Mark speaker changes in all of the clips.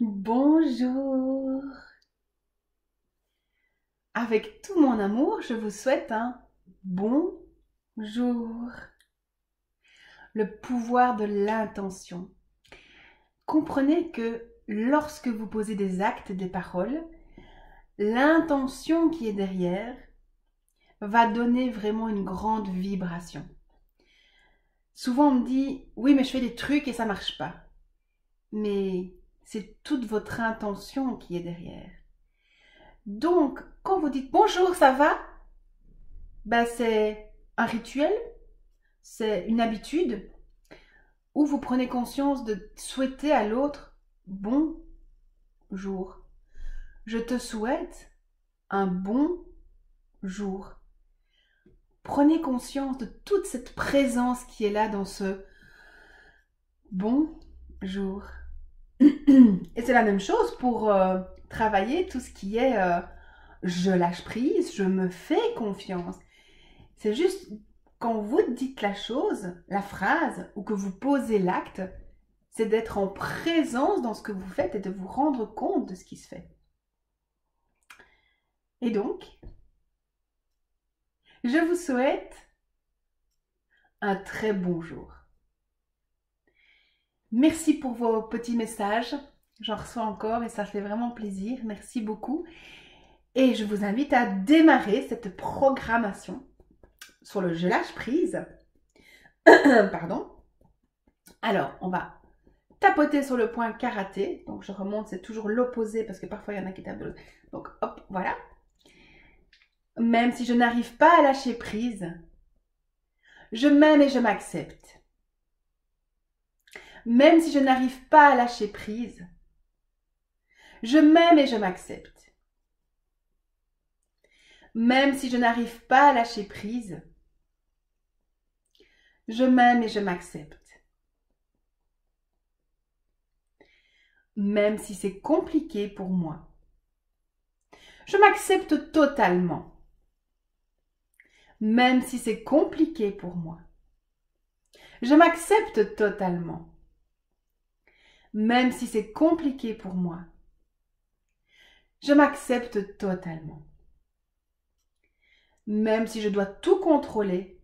Speaker 1: Bonjour. Avec tout mon amour, je vous souhaite un bon jour. Le pouvoir de l'intention. Comprenez que lorsque vous posez des actes, des paroles, l'intention qui est derrière va donner vraiment une grande vibration. Souvent on me dit, oui mais je fais des trucs et ça marche pas. Mais c'est toute votre intention qui est derrière. Donc, quand vous dites bonjour, ça va? Ben, c'est un rituel, c'est une habitude où vous prenez conscience de souhaiter à l'autre bon jour. Je te souhaite un bon jour. Prenez conscience de toute cette présence qui est là dans ce bon jour. Et c'est la même chose pour travailler tout ce qui est je lâche prise, je me fais confiance. C'est juste quand vous dites la chose, la phrase, ou que vous posez l'acte, c'est d'être en présence dans ce que vous faites et de vous rendre compte de ce qui se fait. Et donc, je vous souhaite un très bon jour. Merci pour vos petits messages. J'en reçois encore et ça fait vraiment plaisir. Merci beaucoup. Et je vous invite à démarrer cette programmation sur le je lâche prise. Pardon. Alors, on va tapoter sur le point karaté. Donc, je remonte, c'est toujours l'opposé parce que parfois, il y en a qui tapent de l'autre. Donc, hop, voilà. Même si je n'arrive pas à lâcher prise, je m'aime et je m'accepte. Même si je n'arrive pas à lâcher prise, je m'aime et je m'accepte. Même si je n'arrive pas à lâcher prise, je m'aime et je m'accepte. Même si c'est compliqué pour moi, je m'accepte totalement. Même si c'est compliqué pour moi, je m'accepte totalement. Même si c'est compliqué pour moi, je m'accepte totalement. Même si je dois tout contrôler,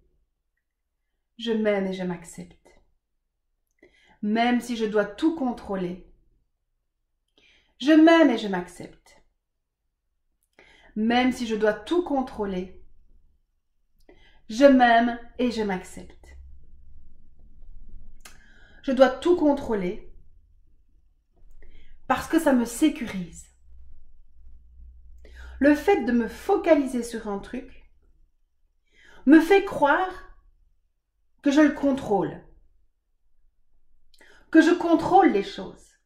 Speaker 1: je m'aime et je m'accepte. Même si je dois tout contrôler, je m'aime et je m'accepte. Même si je dois tout contrôler, je m'aime et je m'accepte. Je dois tout contrôler parce que ça me sécurise. Le fait de me focaliser sur un truc me fait croire que je le contrôle, que je contrôle les choses.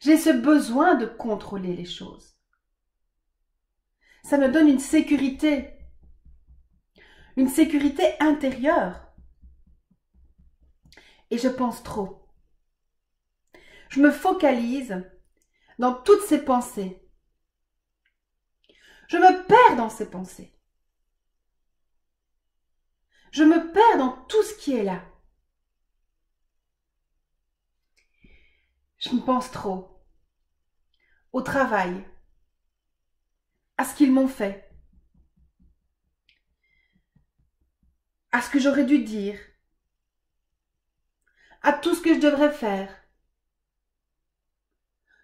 Speaker 1: J'ai ce besoin de contrôler les choses. Ça me donne une sécurité intérieure. Et je pense trop. Je me focalise dans toutes ces pensées. Je me perds dans ces pensées. Je me perds dans tout ce qui est là. Je me pense trop. Au travail. À ce qu'ils m'ont fait. À ce que j'aurais dû dire. À tout ce que je devrais faire.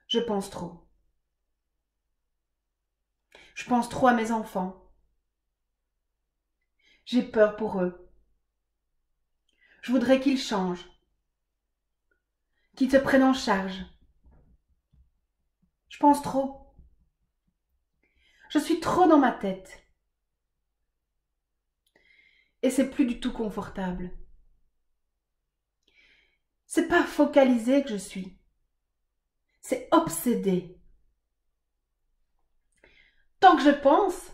Speaker 1: Je pense trop. Je pense trop à mes enfants. J'ai peur pour eux. Je voudrais qu'ils changent. Qu'ils se prennent en charge. Je pense trop. Je suis trop dans ma tête. Et c'est plus du tout confortable. C'est pas focalisé que je suis. C'est obsédé. Tant que je pense,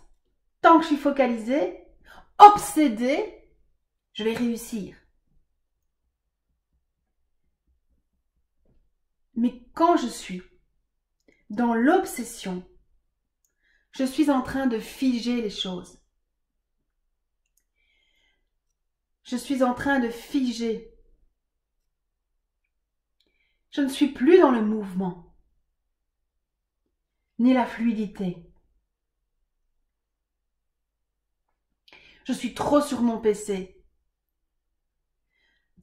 Speaker 1: tant que je suis focalisée, obsédée, je vais réussir. Mais quand je suis dans l'obsession, je suis en train de figer les choses. Je suis en train de figer. Je ne suis plus dans le mouvement, ni la fluidité. Je suis trop sur mon PC,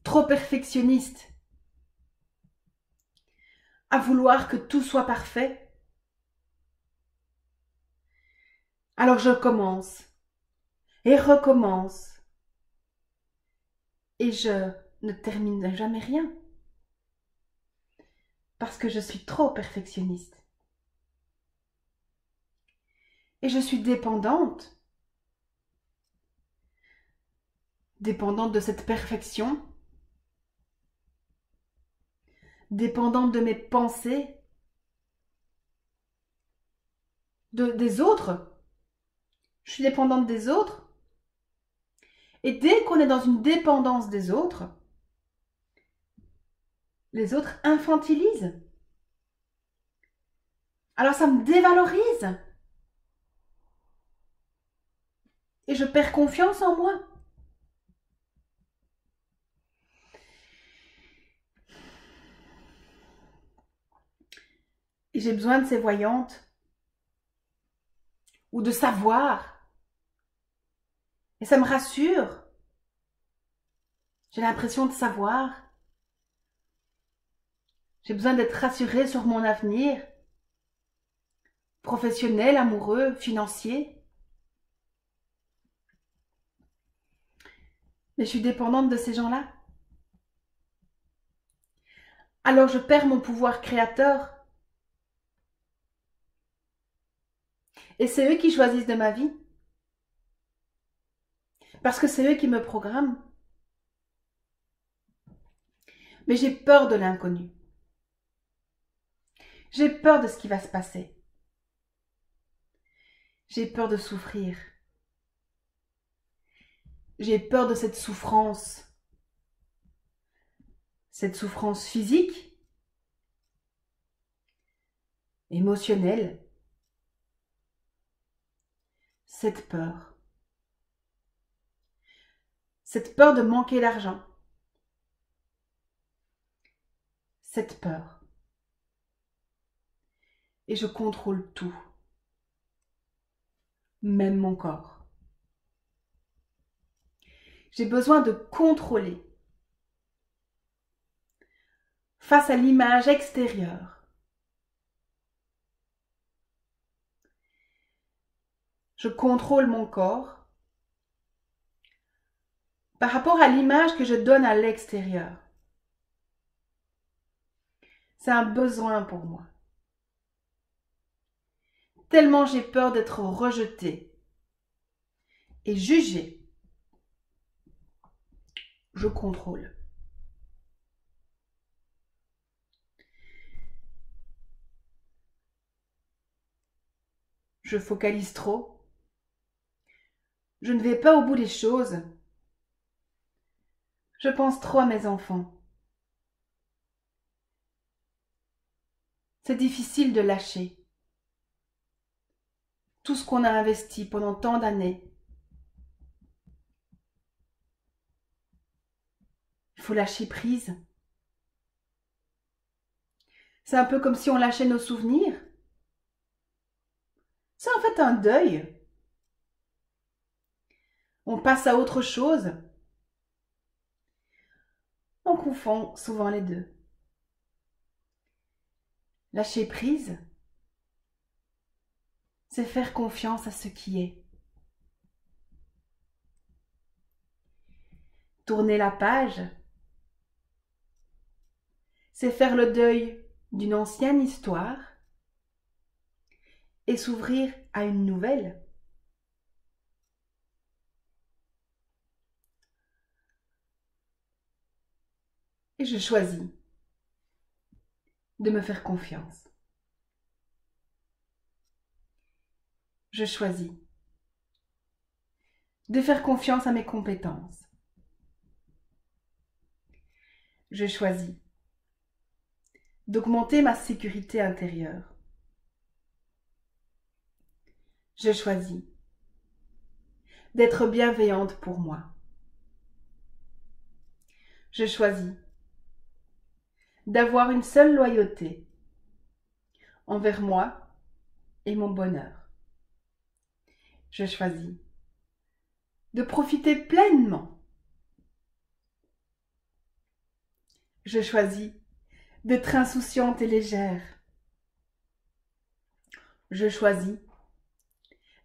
Speaker 1: trop perfectionniste, à vouloir que tout soit parfait. Alors je commence et recommence et je ne termine jamais rien parce que je suis trop perfectionniste. Et je suis dépendante de cette perfection, dépendante de mes pensées, des autres. Je suis dépendante des autres. Et dès qu'on est dans une dépendance des autres, les autres infantilisent. Alors ça me dévalorise. Et je perds confiance en moi. Et j'ai besoin de ces voyantes ou de savoir. Et ça me rassure. J'ai l'impression de savoir. J'ai besoin d'être rassurée sur mon avenir, professionnel, amoureux, financier. Mais je suis dépendante de ces gens-là. Alors je perds mon pouvoir créateur. Et c'est eux qui choisissent de ma vie. Parce que c'est eux qui me programment. Mais j'ai peur de l'inconnu. J'ai peur de ce qui va se passer. J'ai peur de souffrir. J'ai peur de cette souffrance. Cette souffrance physique, émotionnelle. Cette peur. Cette peur de manquer d'argent. Cette peur. Et je contrôle tout. Même mon corps. J'ai besoin de contrôler. Face à l'image extérieure. Je contrôle mon corps par rapport à l'image que je donne à l'extérieur. C'est un besoin pour moi. Tellement j'ai peur d'être rejetée et jugée. Je contrôle. Je focalise trop. Je ne vais pas au bout des choses. Je pense trop à mes enfants. C'est difficile de lâcher tout ce qu'on a investi pendant tant d'années. Il faut lâcher prise. C'est un peu comme si on lâchait nos souvenirs. C'est en fait un deuil. On passe à autre chose. On confond souvent les deux. Lâcher prise, c'est faire confiance à ce qui est. Tourner la page, c'est faire le deuil d'une ancienne histoire et s'ouvrir à une nouvelle. Et je choisis de me faire confiance. Je choisis de faire confiance à mes compétences. Je choisis d'augmenter ma sécurité intérieure. Je choisis d'être bienveillante pour moi. Je choisis d'avoir une seule loyauté envers moi et mon bonheur. Je choisis de profiter pleinement. Je choisis d'être insouciante et légère. Je choisis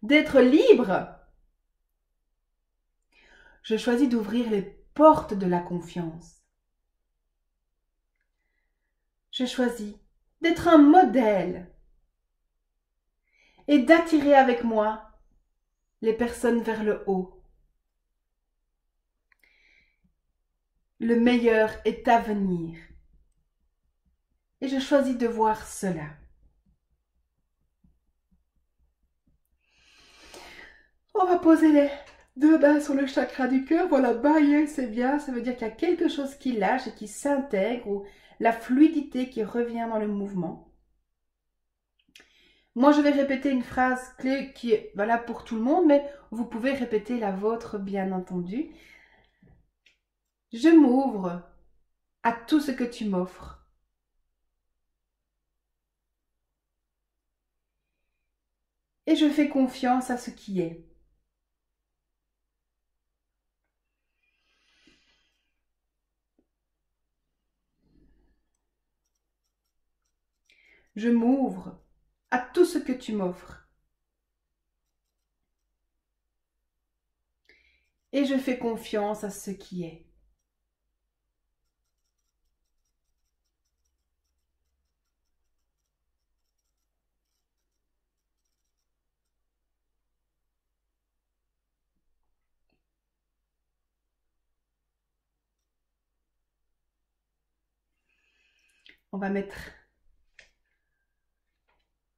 Speaker 1: d'être libre. Je choisis d'ouvrir les portes de la confiance. Je choisis d'être un modèle et d'attirer avec moi les personnes vers le haut. Le meilleur est à venir. Et je choisis de voir cela. On va poser les deux mains sur le chakra du cœur. Voilà, bailler, c'est bien. Ça veut dire qu'il y a quelque chose qui lâche et qui s'intègre, ou la fluidité qui revient dans le mouvement. Moi, je vais répéter une phrase clé qui est valable pour tout le monde, mais vous pouvez répéter la vôtre, bien entendu. Je m'ouvre à tout ce que tu m'offres. Et je fais confiance à ce qui est. Je m'ouvre à tout ce que tu m'offres. Et je fais confiance à ce qui est. On va mettre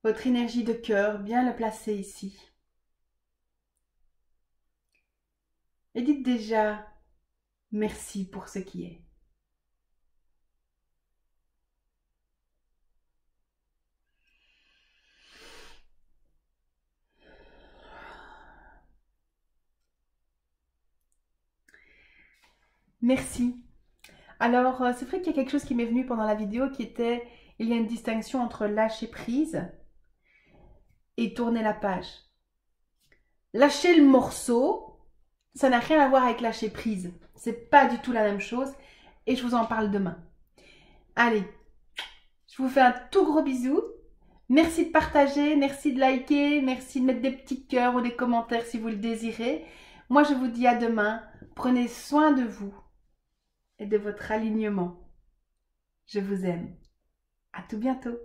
Speaker 1: votre énergie de cœur, bien la placer ici. Et dites déjà merci pour ce qui est. Merci. Alors, c'est vrai qu'il y a quelque chose qui m'est venu pendant la vidéo qui était, il y a une distinction entre lâcher prise et tourner la page. Lâcher le morceau, ça n'a rien à voir avec lâcher prise. C'est pas du tout la même chose et je vous en parle demain. Allez, je vous fais un tout gros bisou. Merci de partager, merci de liker, merci de mettre des petits cœurs ou des commentaires si vous le désirez. Moi, je vous dis à demain. Prenez soin de vous et de votre alignement. Je vous aime. À tout bientôt.